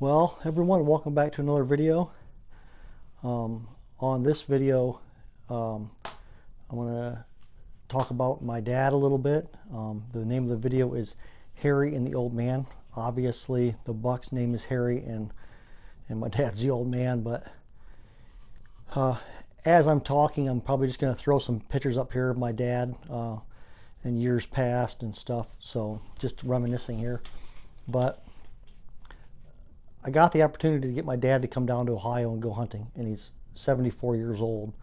Well, everyone, welcome back to another video. On this video, I want to talk about my dad a little bit. The name of the video is Harry and the Old Man. Obviously, the buck's name is Harry, and my dad's the old man. But as I'm talking, I'm probably just going to throw some pictures up here of my dad in years past and stuff. So just reminiscing here. But I got the opportunity to get my dad to come down to Ohio and go hunting, and he's 74 years old.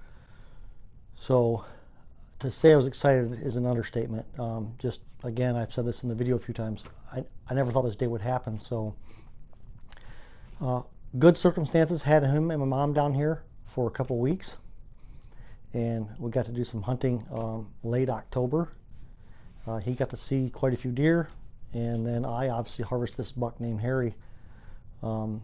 So to say I was excited is an understatement. Just again, I've said this in the video a few times. I never thought this day would happen. So good circumstances had him and my mom down here for a couple weeks, and we got to do some hunting late October. He got to see quite a few deer, and then I obviously harvested this buck named Harry. I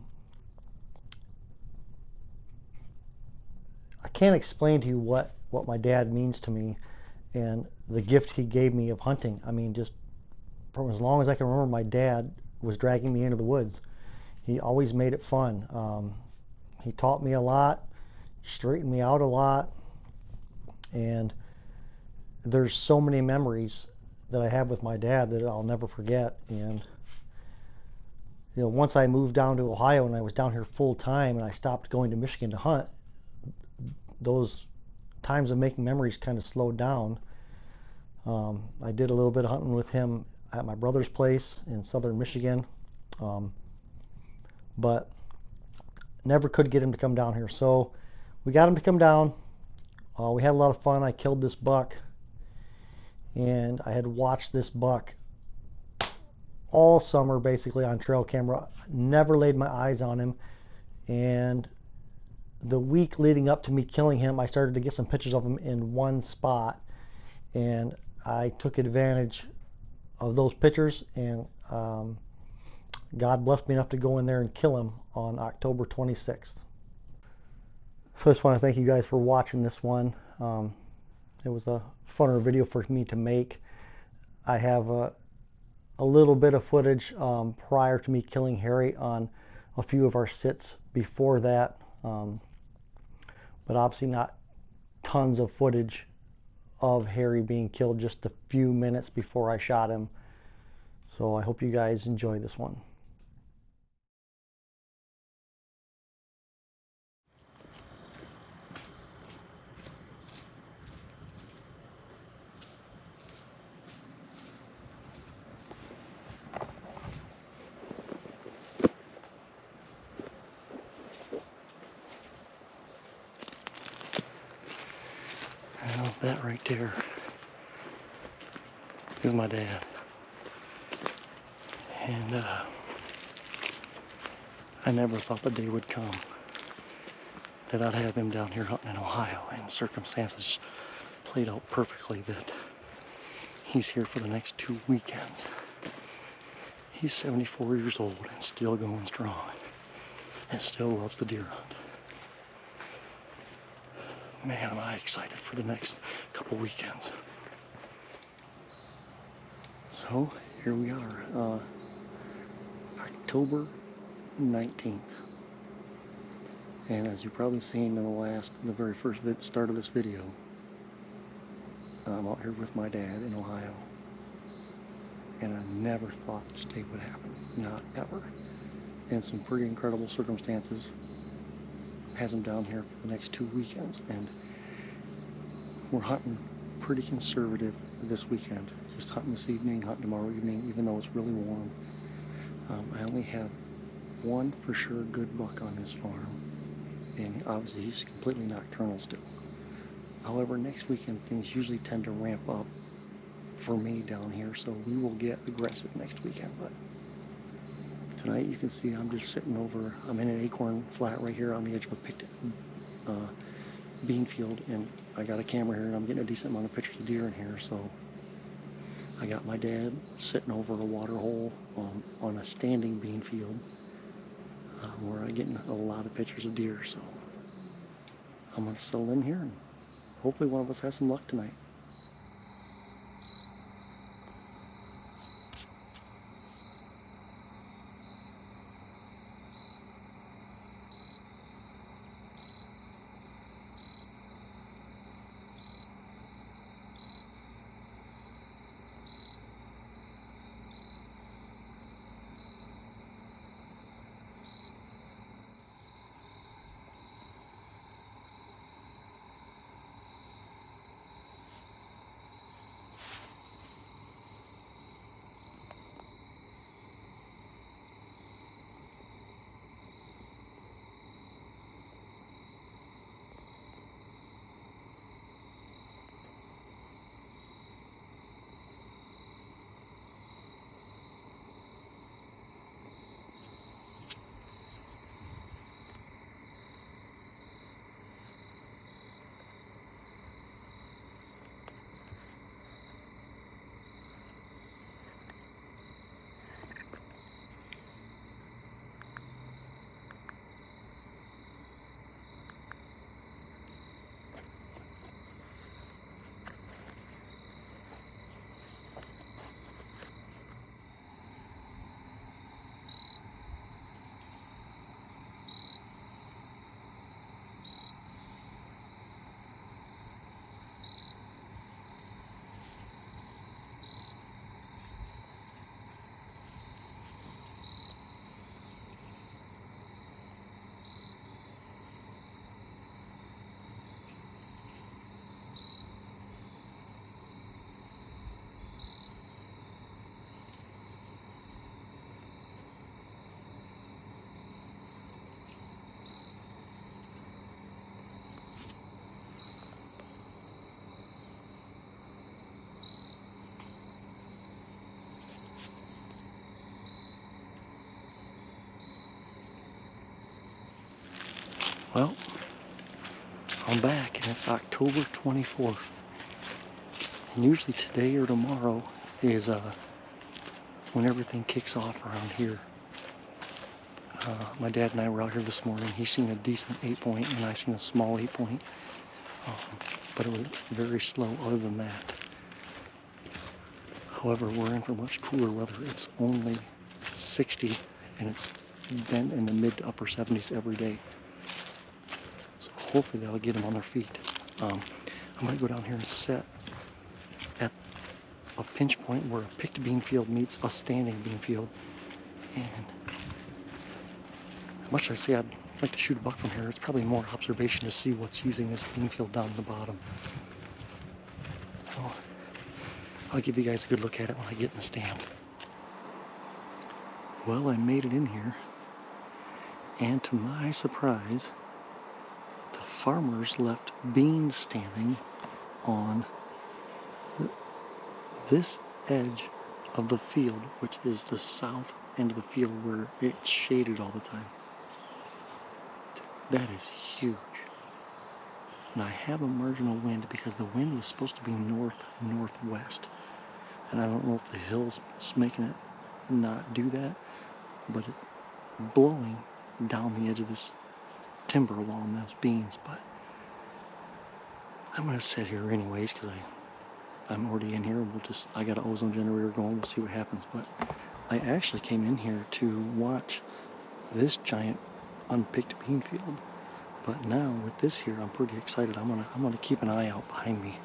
can't explain to you what my dad means to me and the gift he gave me of hunting. I mean, just from as long as I can remember, my dad was dragging me into the woods. He always made it fun. He taught me a lot, straightened me out a lot, and there's so many memories that I have with my dad that I'll never forget. And once I moved down to Ohio and I was down here full time and I stopped going to Michigan to hunt, those times of making memories kind of slowed down. I did a little bit of hunting with him at my brother's place in southern Michigan, but never could get him to come down here. So we got him to come down. We had a lot of fun. I killed this buck, and I had watched this buck all summer basically on trail camera. Never laid my eyes on him, and the week leading up to me killing him, I started to get some pictures of him in one spot, and I took advantage of those pictures, and God blessed me enough to go in there and kill him on October 26th. So I just want to thank you guys for watching this one. It was a funner video for me to make. I have a little bit of footage prior to me killing Harry on a few of our sits before that, but obviously not tons of footage of Harry being killed, just a few minutes before I shot him. So I hope you guys enjoy this one. Well, that right there is my dad. And I never thought the day would come that I'd have him down here hunting in Ohio, and circumstances played out perfectly that he's here for the next 2 weekends. He's 74 years old and still going strong and still loves the deer hunt. Man, am I excited for the next couple weekends. So here we are, October 19th. And as you've probably seen in the very first start of this video, I'm out here with my dad in Ohio. And I never thought this day would happen, not ever. In some pretty incredible circumstances, has him down here for the next 2 weekends, and we're hunting pretty conservative this weekend. Just hunting this evening, hunting tomorrow evening, even though it's really warm. I only have one for sure good buck on this farm, and obviously he's completely nocturnal still. However, next weekend things usually tend to ramp up for me down here, so we will get aggressive next weekend. But tonight you can see I'm just sitting over, I'm in an acorn flat right here on the edge of a picked bean field, and I got a camera here and I'm getting a decent amount of pictures of deer in here. So I got my dad sitting over a water hole on a standing bean field where I'm getting a lot of pictures of deer. So I'm going to settle in here and hopefully one of us has some luck tonight. Well, I'm back and it's October 24th. And usually today or tomorrow is when everything kicks off around here. My dad and I were out here this morning. He's seen a decent 8-point and I seen a small 8-point. But it was very slow other than that. However, we're in for much cooler weather. It's only 60 and it's been in the mid to upper 70s every day. So hopefully that'll get them on their feet. I'm going to go down here and set at a pinch point where a picked bean field meets a standing bean field. And as much as I say I'd like to shoot a buck from here, it's probably more observation to see what's using this bean field down the bottom. So I'll give you guys a good look at it when I get in the stand. Well, I made it in here, and to my surprise, the farmers left beans standing on this edge of the field, which is the south end of the field where it's shaded all the time. That is huge. And I have a marginal wind because the wind was supposed to be north-northwest. And I don't know if the hill's making it not do that, but it's blowing down the edge of this timber along those beans. But I'm going to sit here anyways because I'm already in here. I got an ozone generator going. We'll see what happens. But I actually came in here to watch this giant unpicked bean field. But now with this here, I'm pretty excited. I'm gonna keep an eye out behind me,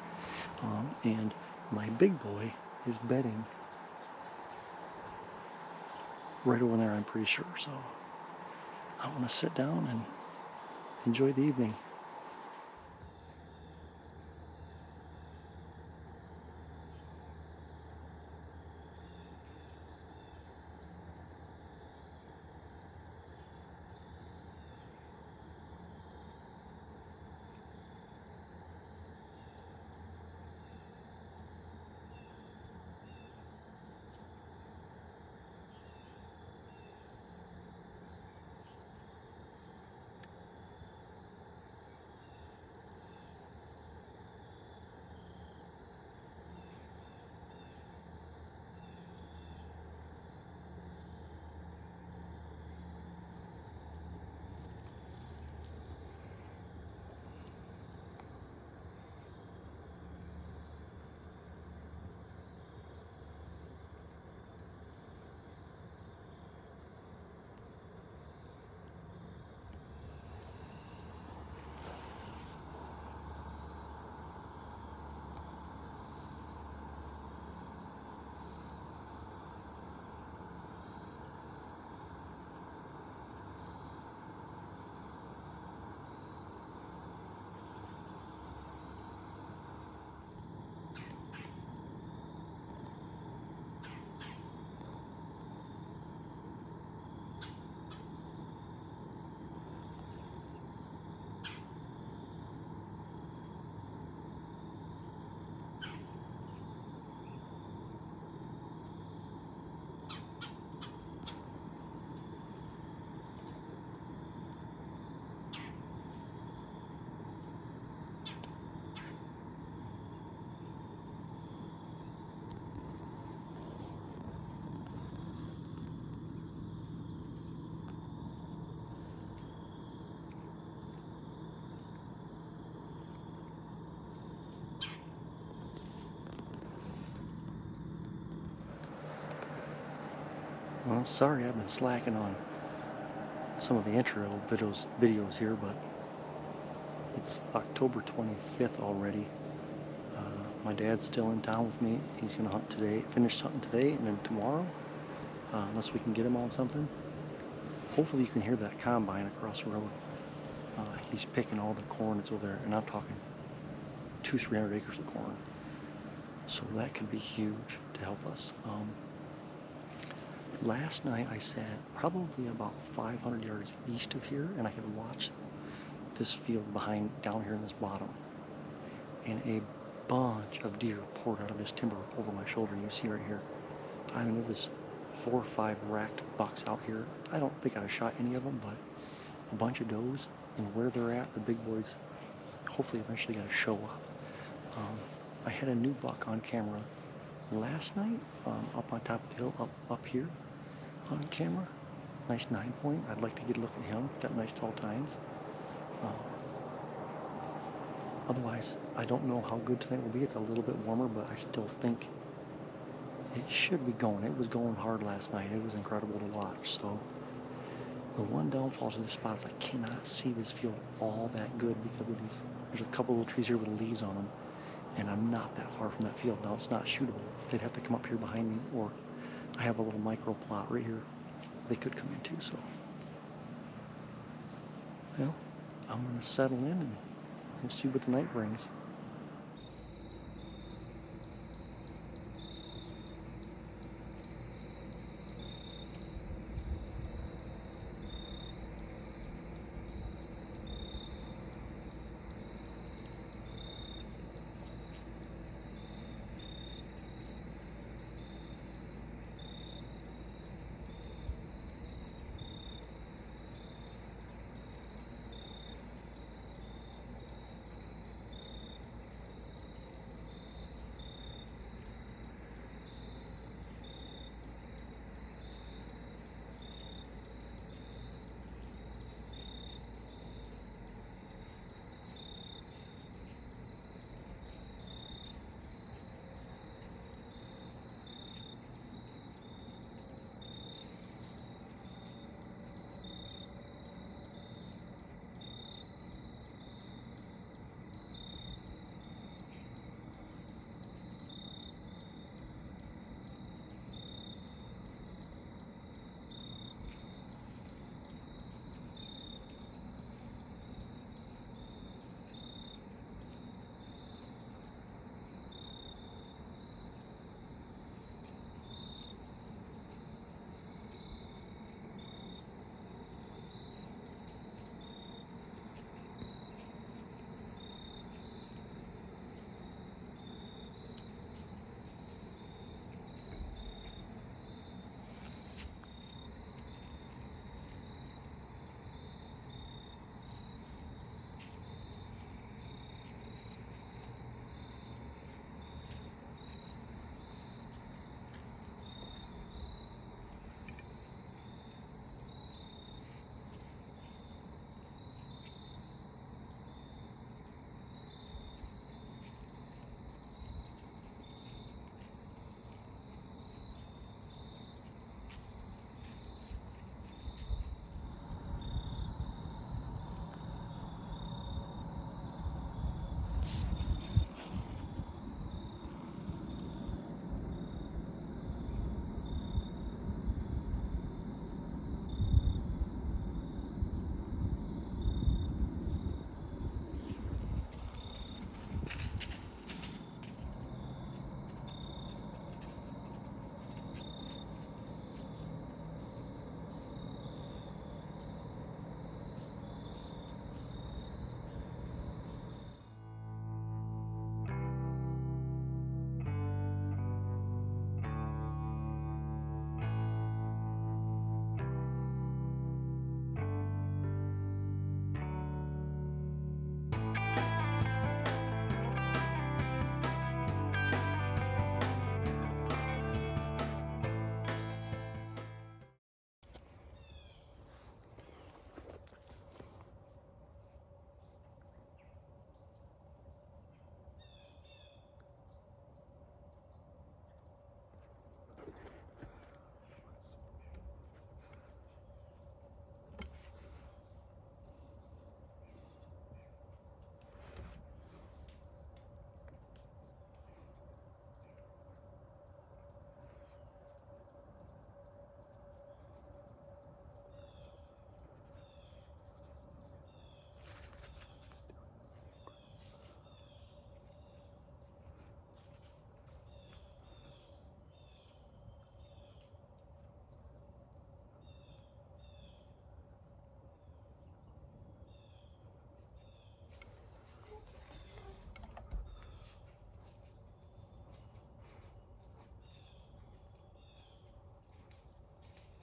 and my big boy is bedding right over there. I'm pretty sure. So I want to sit down and enjoy the evening. Well, sorry I've been slacking on some of the intro videos here, but it's October 25th already. My dad's still in town with me. He's gonna hunt today, finish hunting today, and then tomorrow, unless we can get him on something. Hopefully you can hear that combine across the road. He's picking all the corn that's over there, and I'm talking 200-300 acres of corn. So that could be huge to help us. Last night I sat probably about 500 yards east of here, and I could watch this field down here in this bottom, and a bunch of deer poured out of this timber over my shoulder. You see right here. I mean, there was 4 or 5 racked bucks out here. I don't think I shot any of them, but a bunch of does, and where they're at, the big boys hopefully eventually got to show up. I had a new buck on camera last night, up on top of the hill, up here on camera. Nice 9-point. I'd like to get a look at him. Got nice tall tines. Otherwise, I don't know how good tonight will be. It's a little bit warmer, but I still think it should be going. It was going hard last night. It was incredible to watch. So the one downfall to this spot is I cannot see this field all that good because of these. There's a couple little trees here with leaves on them, and I'm not that far from that field. Now it's not shootable. They'd have to come up here behind me, or I have a little micro plot right here they could come into. So, well, I'm gonna settle in and we'll see what the night brings.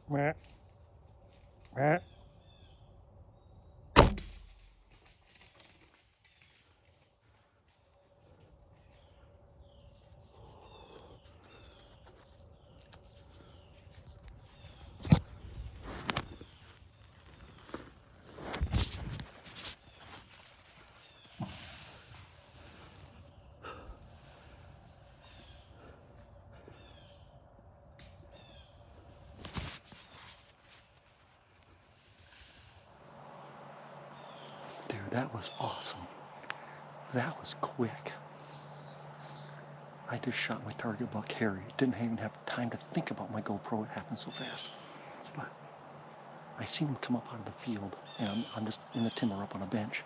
Meh. Meh. that was awesome. That was quick. I just shot my target buck Harry. Didn't even have time to think about my GoPro. It happened so fast. But I seen him come up out of the field, and I'm just in the timber up on a bench,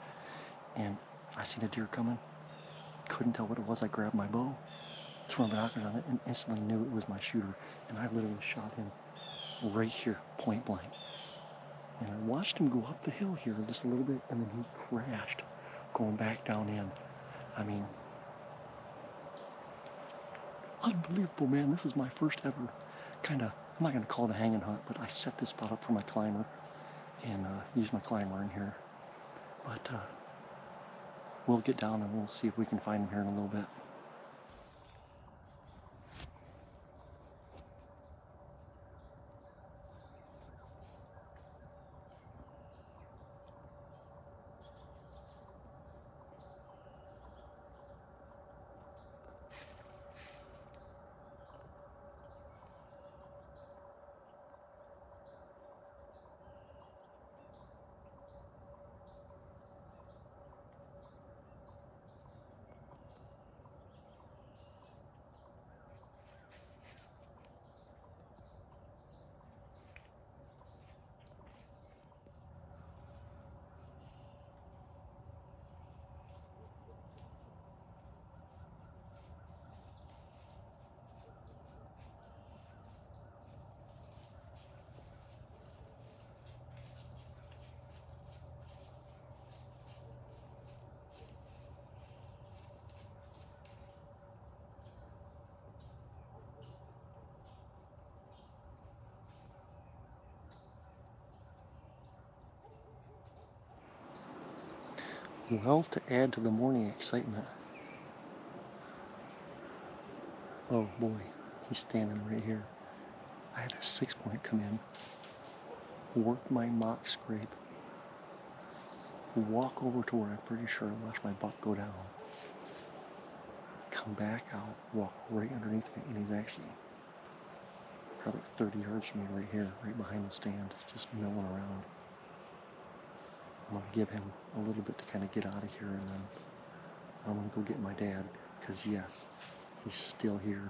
and I seen a deer coming. Couldn't tell what it was. I grabbed my bow, threw my binoculars on it, and instantly knew it was my shooter. And I literally shot him right here, point blank. And I watched him go up the hill here just a little bit, and then he crashed, going back down in. I mean, unbelievable, man. This is my first ever kind of, I'm not going to call it a hanging hunt, but I set this spot up for my climber and use my climber in here. But we'll get down and we'll see if we can find him here in a little bit. Well, to add to the morning excitement, oh boy, he's standing right here. I had a 6-point come in, work my mock scrape, walk over to where I'm pretty sure I watched my buck go down, come back out, walk right underneath me, and he's actually probably 30 yards from me right here, right behind the stand, just milling around. I'm going to give him a little bit to kind of get out of here, and then I'm going to go get my dad, because yes, he's still here.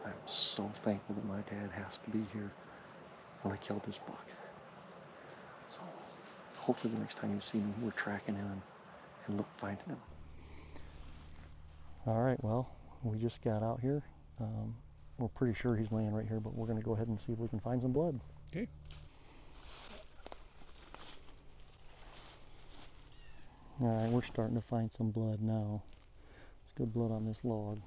I'm so thankful that my dad has to be here when I killed this buck. So hopefully the next time you see me, we're tracking him and finding him. All right, well, we just got out here. We're pretty sure he's laying right here, but we're going to go ahead and see if we can find some blood. Okay. All right, we're starting to find some blood now. It's good blood on this log.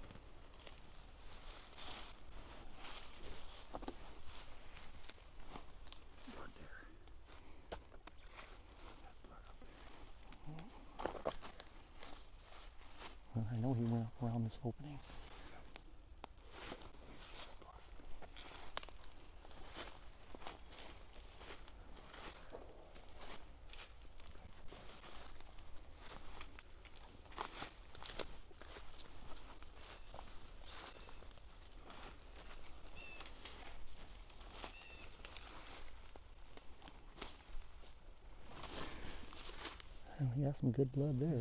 I know he went around this opening. Oh, he got some good blood there.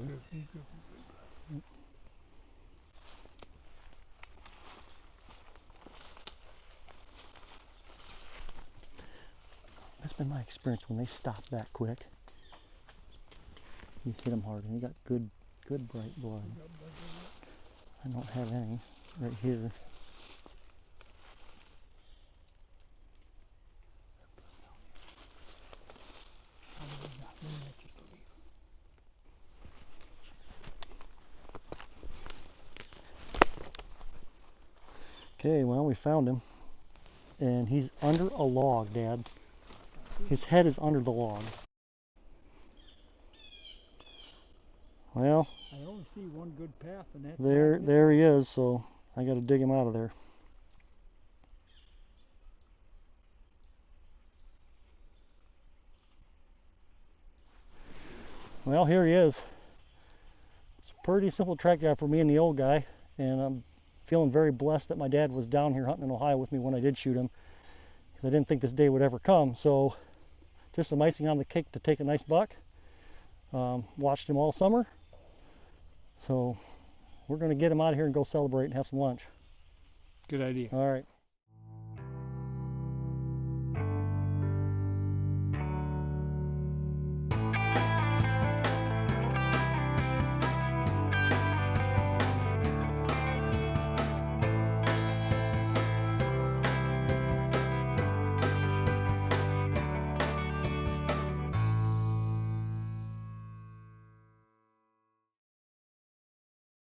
That's been my experience when they stop that quick. You hit them hard, and you got good bright blood. I don't have any right here. Okay, well, we found him, and he's under a log, Dad. His head is under the log. Well, I only see one good path, and that's there he is, so I got to dig him out of there. Well, here he is. It's a pretty simple track job for me and the old guy, and I'm feeling very blessed that my dad was down here hunting in Ohio with me when I did shoot him, because I didn't think this day would ever come. So just some icing on the cake to take a nice buck. Watched him all summer. So we're going to get him out of here and go celebrate and have some lunch. Good idea. All right.